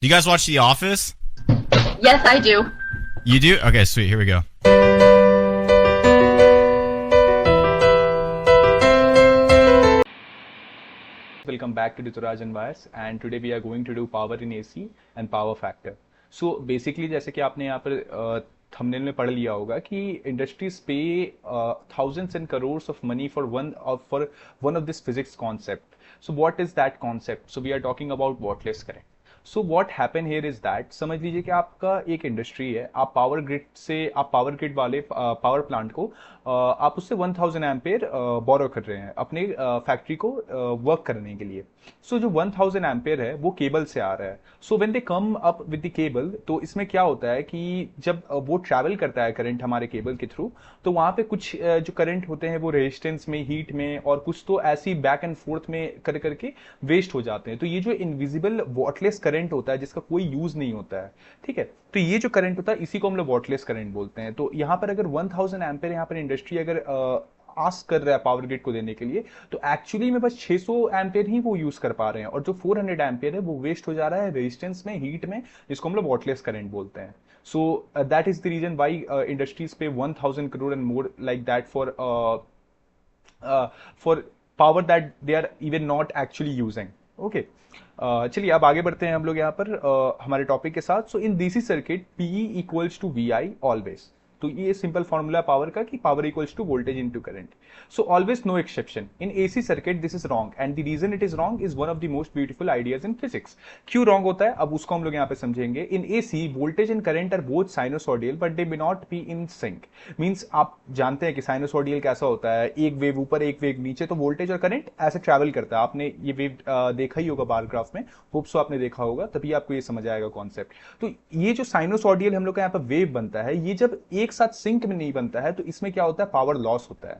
You guys watch The Office? Yes, I do. You do? Okay, sweet. Here we go. Welcome back to Rituraj and Bias, and today we are going to do power in AC and power factor. So basically जैसे कि आपने यहाँ पर thumbnail में पढ़ लिया होगा कि इंडस्ट्रीज पे thousands and crores of money for one of this physics concept. So what is that concept? So we are talking about wattless current. So what happen here is that, समझ लीजिए कि आपका एक इंडस्ट्री है, आप power grid वाले power plant को आप उससे 1000 एम्पेयर बोरो कर रहे हैं अपने फैक्ट्री को वर्क करने के लिए. सो जो 1000 एम्पेयर है वो केबल से आ रहा है. So when they come up with the cable, तो इसमें क्या होता है कि जब वो ट्रैवल करता है करंट हमारे केबल के थ्रू, तो वहां पे कुछ जो करंट होते हैं वो रेजिस्टेंस में, हीट में, और कुछ तो ऐसी बैक एंड फोर्थ में कर करके वेस्ट हो जाते हैं. तो ये जो इनविजिबल वॉटलेस करंट होता है जिसका कोई यूज नहीं होता है, ठीक है, तो ये जो करंट होता है इसी को हम लोग वॉटलेस करंट बोलते हैं. तो यहाँ पर अगर 1000 एम्पेयर यहाँ पर इंडस्ट्री अगर आस्क कर रहा है पावर ग्रिड को देने के लिए, तो एक्चुअली में बस 600 एम्पेयर ही वो यूज कर पा रहे हैं, और जो 400 एम्पेयर है वो वेस्ट हो जा रहा है रेजिस्टेंस में, हीट में, जिसको हम लोग वॉटलेस करंट बोलते हैं. So that is the reason why industries पे 1000 crore and more like that for power that they are even not actually using. Okay, चलिए अब आगे बढ़ते हैं हम लोग यहाँ पर हमारे टॉपिक के साथ. So in DC circuit P equals to V I always. तो ये सिंपल फॉर्मूला पावर का कि power equals to voltage into current. So always no exception. In AC circuit this is wrong, and the reason it is wrong is one of the most beautiful ideas in physics. क्यों wrong होता है अब उसको हम लोग यहाँ पे समझेंगे. In AC voltage and current are both sinusoidal but they may not be in sync. Means आप जानते हैं कि साइनोसॉइडल कैसा होता है, एक वेव ऊपर एक वेव नीचे, तो वोल्टेज और करंट ऐसे ट्रैवल करता है. आपने ये वेव देखा ही होगा बार ग्राफ में, होप सो आपने देखा होगा, तभी आपको ये समझ आएगा कॉन्सेप्ट. तो ये जो साइनोसॉइडल हम लोग का यहाँ पर वेव बनता है, ये जब एक साथ सिंक में नहीं बनता है तो इसमें क्या होता है, पावर लॉस होता है.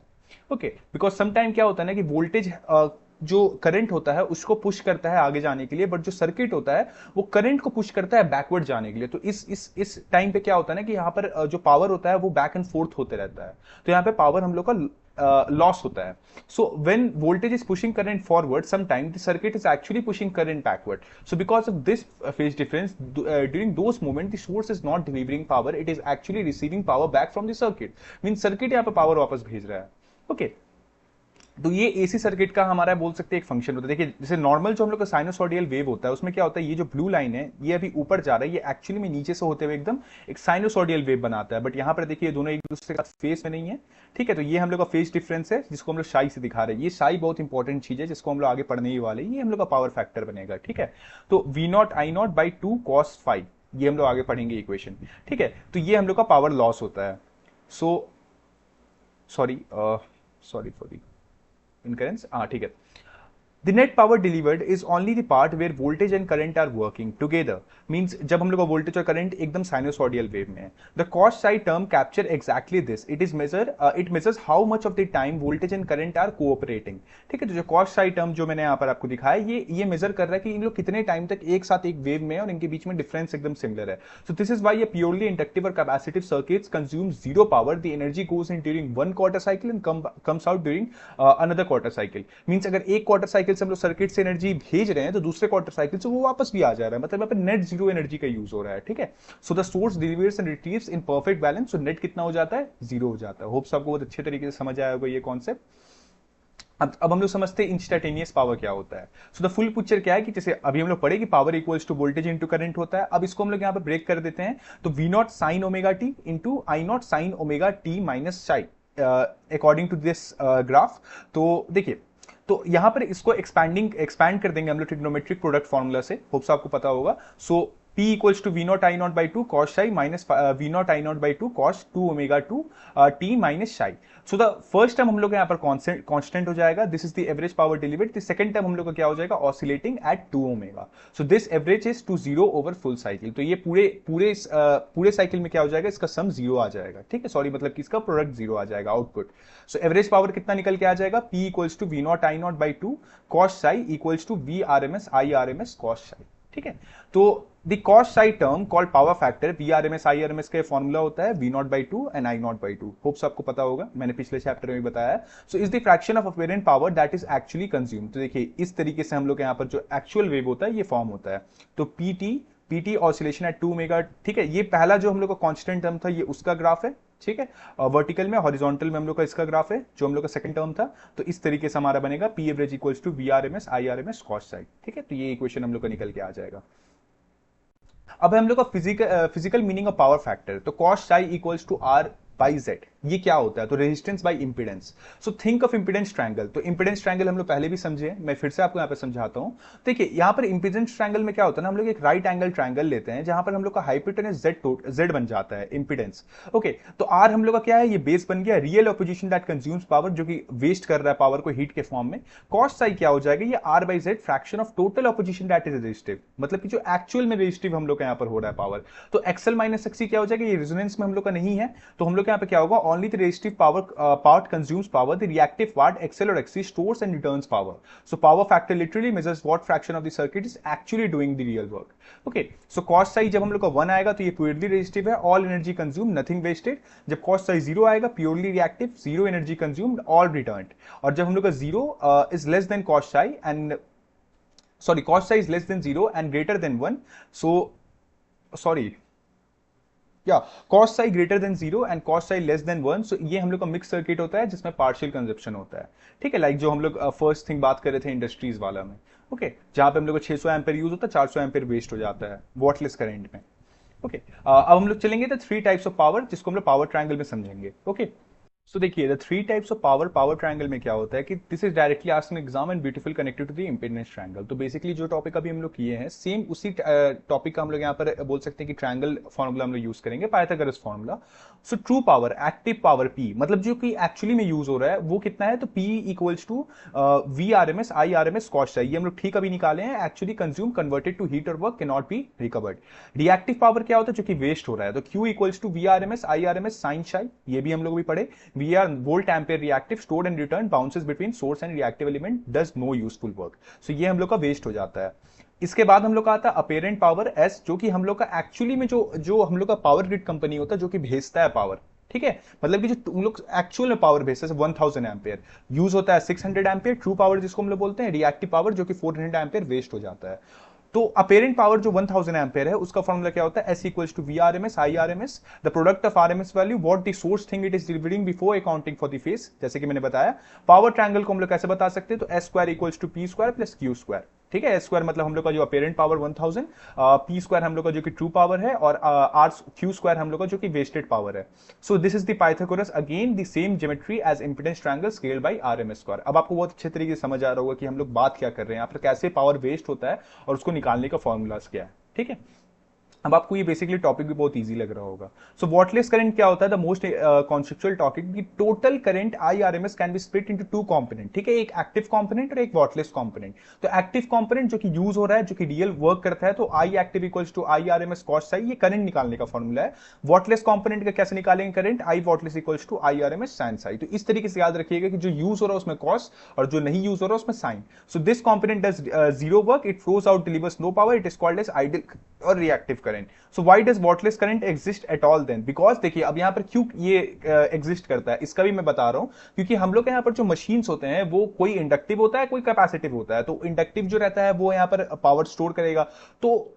ओके, बिकॉज समटाइम क्या होता है ना कि वोल्टेज जो करंट होता है उसको पुश करता है आगे जाने के लिए, बट जो सर्किट होता है वो करंट को पुश करता है बैकवर्ड जाने के लिए. तो इस टाइम पे क्या होता है ना कि यहाँ पर जो पावर होता है वो बैक एंड फोर्थ होते रहता है, तो यहाँ पे पावर हम लोग का लॉस होता है. So when voltage is pushing current forward, sometimes the circuit is actually pushing current backward. So because of this phase difference, during those moments the source is not delivering power, it is actually receiving power back from the circuit. Means circuit यहाँ पे power वापस भेज रहा है. Okay, तो ये AC circuit का हमारा बोल सकते हैं एक फंक्शन होता है. देखिए जैसे नॉर्मल जो हम लोग का साइनोसॉइडल वेव होता है उसमें क्या होता है, ये जो ब्लू लाइन है ये अभी ऊपर जा रहा है, ये एक्चुअली में नीचे से होते हुए एकदम एक साइनोसॉइडल वेव बनाता है. बट यहाँ पर देखिए दोनों एक दूसरे का फेस में नहीं है, ठीक है. तो ये हम लोग का फेस डिफरेंस है जिसको हम लोग साई से दिखा रहे हैं. ये साई बहुत इंपॉर्टेंट चीज है जिसको हम लोग आगे पढ़ने ही वाले हैं. ये हम लोग का पावर फैक्टर बनेगा, ठीक है. तो V nought I nought by 2 cos phi, ये हम लोग आगे पढ़ेंगे इक्वेशन, ठीक है. तो ये हम लोग का पावर लॉस होता है. So sorry for the incurrence, हाँ ठीक है. The net power delivered is only the part where voltage and current are working together. Means जब हम लोग का voltage और current एकदम sinusoidal wave में है. The cos psi term capture exactly this. It measures how much of the time voltage and current are cooperating. ठीक है, तो जो cos psi term जो मैंने यहाँ पर आपको दिखाया ये measure कर रहा है कि इन लोग कितने टाइम तक एक साथ एक wave में है और इनके बीच में difference एकदम similar है. So this is why a purely inductive or capacitive circuits consume zero power. The energy goes in during one quarter cycle and comes out during another quarter cycle. Means अगर एक quarter cycle से हम लोग circuit से energy भेज रहे हैं तो दूसरे क्वार्टर साइकिल से वो वापस भी आ जा रहा है, मतलब यहाँ पे नेट जीरो एनर्जी का यूज हो रहा है, ठीक है. So the source delivers and retrieves in perfect balance. So net कितना हो जाता है, जीरो हो जाता है. होप्स आपको बहुत अच्छे तरीके से समझ आया होगा ये कॉन्सेप्ट. अब हम लोग समझते हैं इंस्टैन्टेनियस पावर क्या होता है. सो द फुल पिक्चर क्या है कि जैसे अभी हम लोग पढ़े कि power equals to voltage into current होता है. अब इसको हम लोग यहाँ पे ब्रेक कर देते हैं. तो V nought sine omega t into I nought sine omega t minus psi according to this graph. तो देखिए, तो यहां पर इसको एक्सपैंड कर देंगे हम लोग ट्रिग्नोमेट्रिक प्रोडक्ट फॉर्मूला से, होप्स आपको पता होगा. सो P equals to V naught I naught by 2 cos psi minus V naught I naught by 2 cos 2 omega 2 T minus psi. So the first term हम लोग यहाँ पर constant हो जाएगा. This is the average power delivered. The second term हम लोग का क्या हो जाएगा, oscillating at 2 omega. So this average is to 0 over full cycle. तो ये पूरे साइकिल में क्या हो जाएगा, इसका सम 0 आ जाएगा, ठीक है. सॉरी, मतलब कि इसका प्रोडक्ट 0 आ जाएगा, आउटपुट. सो एवरेज पावर कितना निकल के आ जाएगा, P equals to V naught I naught by 2 cos psi equals to V RMS I RMS cos psi, ठीक है. तो the cos psi term called power factor, V RMS I RMS का formula होता है V nought by 2 and I nought by 2. Hopes आपको पता होगा, मैंने पिछले चैप्टर में भी बताया. So is the fraction of apparent power that is actually consume. तो देखिए इस तरीके से हम लोग यहाँ पर जो एक्चुअल वेव होता है ये फॉर्म होता है. तो P T PT oscillation at 2 mega, ठीक है। ये पहला जो हम लोग का कांस्टेंट टर्म था ये उसका ग्राफ है, ठीक है। वर्टिकल में, हॉरिजॉन्टल में हम लोग का इसका ग्राफ है जो हम लोग का सेकंड टर्म था। तो इस तरीके से हमारा बनेगा P average equals to V R M S I R M S cos psi, ठीक है। तो ये इक्वेशन हम लोग का निकल के आ जाएगा। अब हम लोग का physical meaning of power factor, तो cos psi equals to R by Z, ये क्या होता है? तो resistance by impedance. So think of impedance triangle. तो इंपीडेंस ट्रायंगल हम लोग पहले भी समझे हैं, मैं फिर से आपको यहाँ पे समझाता हूँ। देखिए यहाँ पर इंपीडेंस ट्रायंगल में क्या होता है ना, हम लोग एक राइट एंगल ट्रायंगल लेते हैं जहां पर हम लोग का हाइपोटेनस जेड बन जाता है इंपीडेंस, ओके। तो आर हम लोग का क्या है, ये बेस बन गया, real opposition that consumes power, जो कि वेस्ट कर रहा है पावर को हीट के फॉर्म में। कॉस साई क्या हो जाएगा, ये R by Z fraction of total opposition that is resistive, मतलब कि जो एक्चुअल में रेजिस्टिव हम लोग का यहाँ पर हो रहा है पावर। तो एक्सएल माइनस एक्सी क्या हो जाएगा, ये रेजोनेंस में हम लोग का नहीं है, तो हम लोग यहाँ पे क्या होगा, only the resistive part consumes power, the reactive part XL or XC stores and returns power. So power factor literally measures what fraction of the circuit is actually doing the real work. Okay, so cos psi जब हम लोग का 1 आएगा तो ये purely resistive है, all energy consumed, nothing wasted. जब cos psi 0 आएगा, purely reactive, zero energy consumed, all returned. और जब हम लोग का 0 is less than cos psi and cos psi is less than 0 and greater than 1, so cos psi greater than 0 and cos psi less than 1, so ये हम लोग का mix circuit होता है जिसमें पार्शियल कंजप्शन होता है, ठीक है। लाइक जो हम लोग फर्स्ट थिंग बात कर रहे थे इंडस्ट्रीज वाला में, ओके, जहां पे हम लोग का 600 एम्पेयर यूज होता है, 400 एम्पेयर वेस्ट हो जाता है वॉटलेस करंट में, ओके। अब हम लोग चलेंगे तो 3 टाइप्स ऑफ पावर, जिसको हम लोग पावर ट्रायंगल में समझेंगे, ओके। सो देखिए the 3 types of power triangle में क्या होता है कि this is directly asked in exam and beautiful connected to the impedance triangle. तो बेसिकली जो टॉपिक अभी हम लोग किए हैं सेम उसी टॉपिक का हम लोग यहाँ पर बोल सकते हैं कि ट्रायंगल फॉर्मूला हम लोग यूज करेंगे, Pythagoras formula. So true power, active power P, मतलब जो कि एक्चुअली में यूज हो रहा है वो कितना है, तो P equals to V R M S I R M S cos psi, ये हम लोग ठीक अभी निकाले हैं। Actually consume converted to heat और work can not be recovered. Reactive power क्या होता है, जो कि वेस्ट हो रहा है, तो Q equals to V R M S I R M S sine psi, ये भी हम लोग भी पढ़े। V R volt ampere reactive stored and return bounces between source and reactive element, does no useful work. So ये हम लोग का वेस्ट हो जाता है। इसके बाद हम लोग का आता है अपेरेंट पावर S, जो कि हम लोग का एक्चुअली में जो हम लोग का पावर ग्रिड कंपनी होता है जो कि भेजता है पावर, ठीक है। मतलब कि जो तुम लोग एक्चुअल में पावर भेजते हैं 1000 एम्पेयर यूज होता है, 600 एम्पेयर ट्रू पावर जिसको हम लोग बोलते हैं, रिएक्टिव पावर जो कि 400 एम्पेयर वेस्ट हो जाता है। तो अपेरेंट पावर जो 1000 एम्पेयर है उसका फॉर्मूला क्या होता है, S equals to V R M S I R M S, the product of R M S value what the source thing it is delivering before accounting for the phase. जैसे कि मैंने बताया power triangle को हम लोग कैसे बता सकते हैं, तो S square equals to P square plus Q square, ठीक है। S स्क्वायर मतलब हम लोग का जो अपेरेंट पावर 1000, P स्क्वायर हम लोग का जो कि ट्रू पावर है, और Q स्क्वायर हम लोग का जो कि वेस्टेड पावर है। So this is the Pythagoras, again the same geometry as impedance triangle scaled by R M S square. अब आपको बहुत अच्छे तरीके से समझ आ रहा होगा कि हम लोग बात क्या कर रहे हैं यहाँ पर, कैसे पावर वेस्ट होता है और उसको निकालने का फॉर्मूला क्या है, ठीक है। अब आपको ये बेसिकली टॉपिक भी बहुत इजी लग रहा होगा। सो वॉटलेस करंट क्या होता है, the most conceptual topic, the total current IRMS can be split into 2 component, ठीक है, एक एक्टिव कंपोनेंट और एक वॉटलेस कंपोनेंट। तो एक्टिव कंपोनेंट जो कि यूज हो रहा है, जो कि रियल वर्क करता है, तो I active equals to IRMS cos psi, ये करंट निकालने का फॉर्मूला है। वॉटलेस कंपोनेंट का कैसे निकालेंगे current, I wattless equals to IRMS sine psi. तो इस तरीके से याद रखिएगा कि जो यूज हो रहा है उसमें कॉस और जो नहीं यूज हो रहा है उसमें sine. So this component does zero work, it flows out, delivers no power, it is called as ideal और reactive current. So why does wattless current exist at all then, because देखिए अब यहां पर क्यों ये एग्जिस्ट करता है इसका भी मैं बता रहा हूं, क्योंकि हम लोग के यहां पर जो मशीन्स होते हैं वो कोई इंडक्टिव होता है कोई कैपेसिटिव होता है। तो इंडक्टिव जो रहता है वो यहां पर पावर स्टोर करेगा, तो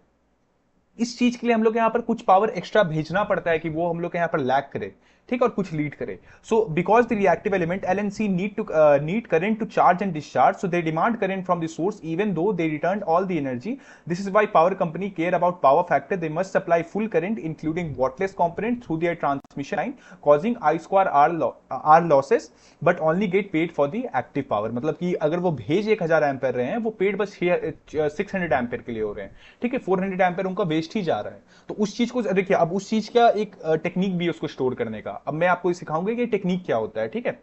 इस चीज के लिए हम लोग यहां पर कुछ पावर एक्स्ट्रा भेजना पड़ता है कि वो हम लोग के यहां पर लैग करे, ठीक, और कुछ लीड करे। So because the reactive element L and C need current to charge and discharge, so they demand current from the source even though they returned all the energy. This is why power company care about power factor. They must supply full current including wattless component through their transmission line, causing I square R losses but only get paid for the active power। मतलब कि अगर वो भेज 1000 ampere रहे हैं, वो paid बस 600 ampere के लिए हो रहे हैं, ठीक है, 400 एम्पेयर उनका वेस्ट ही जा रहा है। तो उस चीज को देखिए, अब उस चीज का एक टेक्निक भी है उसको स्टोर करने का। अब मैं आपको सिखाऊंगा कि टेक्निक क्या होता है, ठीक है।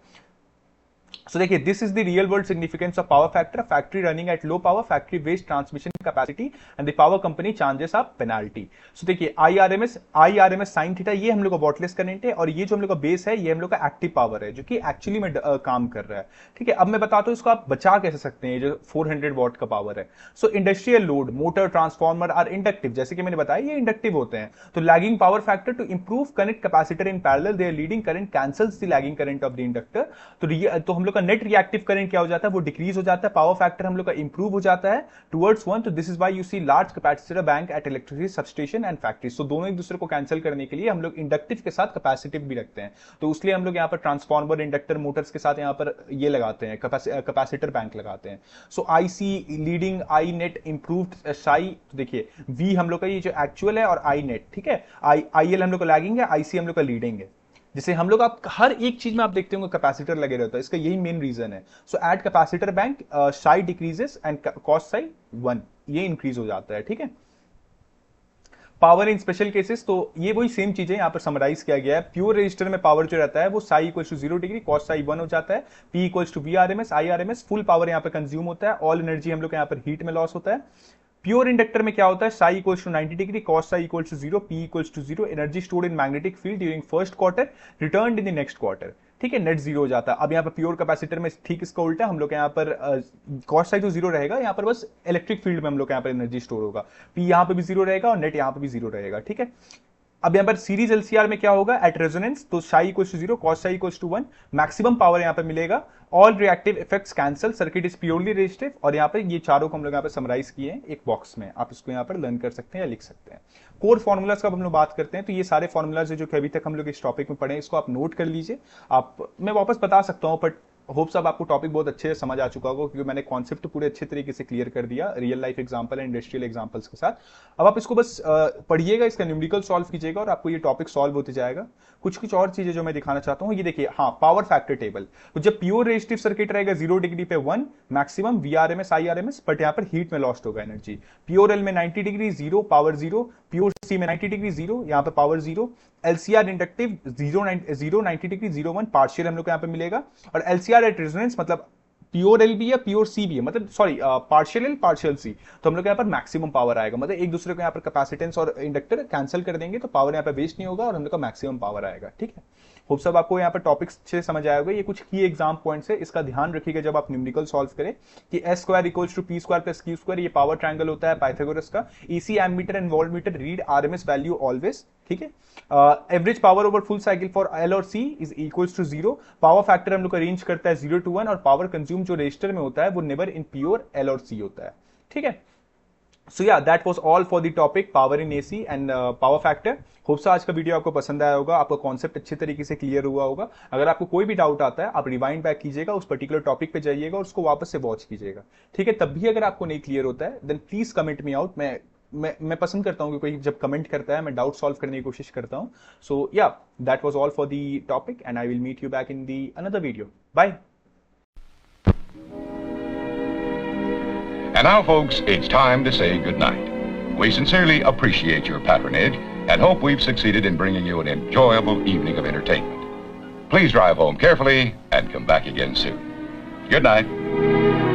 So देखिए, this is the real world significance of power factor. Factory running at low power, factory waste transmission capacity, and the power company charges a penalty. So देखिए, IRMS sin थीटा ये हम लोग का वॉटलेस करंट है, और ये जो हम लोग का बेस है ये हम लोग का एक्टिव पावर है जो कि एक्चुअली में काम कर रहा है, ठीक है। अब मैं बताता हूँ इसको आप बचा कैसे सकते हैं, जो 400 वॉट का पावर है। So industrial load, motor, transformer are inductive, जैसे कि मैंने बताया ये इंडक्टिव होते हैं। तो lagging power factor to improve connect capacitor in parallel, their leading current cancels the lagging current of the inductor. तो हम लोग का नेट रिएक्टिव करंट क्या हो जाता है, वो डिक्रीज हो जाता है, पावर फैक्टर हम लोग का इंप्रूव हो जाता है टुवर्ड्स 1। तो this is why you see large capacitor bank at electricity substation and factories. तो दोनों एक दूसरे को कैंसिल करने के लिए हम लोग इंडक्टिव के साथ कैपेसिटिव भी रखते हैं। तो इसलिए हम लोग यहाँ पर ट्रांसफार्मर, इंडक्टर, मोटर्स के साथ यहाँ पर ये लगाते हैं, कैपेसिटर बैंक लगाते हैं। सो आईसी लीडिंग, आई नेट इंप्रूव्ड साई। तो देखिए वी हम लोग का ये जो एक्चुअल है और आई नेट, ठीक है, आई एल हम लोग का लैगिंग है, आईसी हम लोग का लीडिंग है। जैसे हम लोग आप हर एक चीज में आप देखते होंगे कैपेसिटर लगे रहता है, इसका यही मेन रीजन है। So at capacitor bank psi decreases and cos psi 1, ये इंक्रीज हो जाता है, ठीक है। पावर इन स्पेशल केसेस, तो ये वही सेम चीजें यहां पर समराइज किया गया है। प्योर रेजिस्टर में पावर जो रहता है वो psi equals to 0 degree, cos psi 1 हो जाता है। P equals to V R M S, I R M S, full power यहां पर कंज्यूम होता है, ऑल एनर्जी हम लोग यहाँ पर हीट में लॉस होता है। प्योर इंडक्टर में क्या होता है, psi equals to 90 degree, cos psi equals to 0, P equals to 0, energy stored in magnetic field during first quarter, returned in the next quarter, ठीक है, नेट 0 हो जाता है। अब यहाँ पर प्योर कैपेसिटर में ठीक इसका उल्टा, हम लोग यहाँ पर कॉस साई तो 0 रहेगा, यहाँ पर बस इलेक्ट्रिक फील्ड में हम लोग यहाँ पर एनर्जी स्टोर होगा, पी यहाँ पे भी 0 रहेगा और नेट यहाँ पे भी 0 रहेगा, ठीक है। अब यहां पर सीरीज एलसीआर में क्या होगा, एट रेजोनेंस, तो psi equals to 0, cos psi equals to 1, maximum power यहां पर मिलेगा, all reactive effects cancel, circuit is purely resistive. और यहां पर ये चारों को हम लोग यहां पर समराइज किए हैं एक बॉक्स में, आप इसको यहां पर लर्न कर सकते हैं या लिख सकते हैं। कोर फॉर्मुलाज का हम लोग बात करते हैं, तो ये सारे फॉर्मुलाज जो कि अभी तक हम लोग इस टॉपिक में पढ़े, इसको आप नोट कर लीजिए। आप मैं वापस बता सकता हूं, बट होप्स अब आपको टॉपिक बहुत अच्छे से समझ आ चुका होगा, क्योंकि मैंने कॉन्सेप्ट पूरे अच्छे तरीके से क्लियर कर दिया real life example and industrial examples के साथ। अब आप इसको बस पढ़िएगा, इसका न्यूमेरिकल सॉल्व कीजिएगा और आपको ये टॉपिक सॉल्व होते जाएगा। कुछ और चीजें जो मैं दिखाना चाहता हूं, ये देखिए, हाँ, पावर फैक्टर टेबल। तो जब प्योर रेजिस्टिव सर्किट रहेगा 0 डिग्री पे 1 मैक्सिमम वीआरएमएस आईआरएमएस, बट यहां पर हीट में लॉस्ट होगा एनर्जी। प्योर एल में 90 डिग्री 0 पावर 0, प्योर सी में 90 डिग्री 0, यहां पर power 0। LCR inductive 0 90 degree 0 1 partial हम लोग को यहां पे मिलेगा। और एलसीआर एट रेजोनेंस मतलब प्योर एल भी है प्योर सी भी है, मतलब सॉरी पार्शियल एल पार्शियल सी, तो हम लोग यहाँ पर मैक्सिमम पावर आएगा। मतलब एक दूसरे को यहाँ पर कैपेसिटेंस और इंडक्टर कैंसिल कर देंगे तो पावर यहाँ पर वेस्ट नहीं होगा और हम लोग का मैक्सिमम पावर आएगा, ठीक है। होप सब आपको यहाँ पर टॉपिक्स अच्छे से समझ आया होगा। ये कुछ की एग्जाम पॉइंट्स है, इसका ध्यान रखिएगा जब आप न्यूमेरिकल सॉल्व करें कि S square equals to P square plus Q square, ये पावर ट्रायंगल होता है पाइथागोरस का। AC ammeter and voltmeter read RMS value always, ठीक है। Average power over full cycle for L और C is equals to 0। Power factor हम लोग का रेंज करता है 0 to 1 और पावर कंज्यूम जो रजिस्टर में होता है वो नेवर इन प्योर एल और सी होता है, ठीक है। So yeah, that was all for the topic power in AC and power factor. Hope से आज का वीडियो आपको पसंद आया होगा, आपका कॉन्सेप्ट अच्छे तरीके से क्लियर हुआ होगा। अगर आपको कोई भी डाउट आता है आप रिवाइंड बैक कीजिएगा, उस पर्टिकुलर टॉपिक पे जाइएगा और उसको वापस से वॉच कीजिएगा, ठीक है। तब भी अगर आपको नहीं क्लियर होता है then please comment me out. मैं पसंद करता हूं कि कोई जब कमेंट करता है मैं डाउट सॉल्व करने की कोशिश करता हूं। So yeah, that was all for the topic and I will meet you back in the another video. Bye. And now, folks, it's time to say goodnight. We sincerely appreciate your patronage and hope we've succeeded in bringing you an enjoyable evening of entertainment. Please drive home carefully and come back again soon. Good night.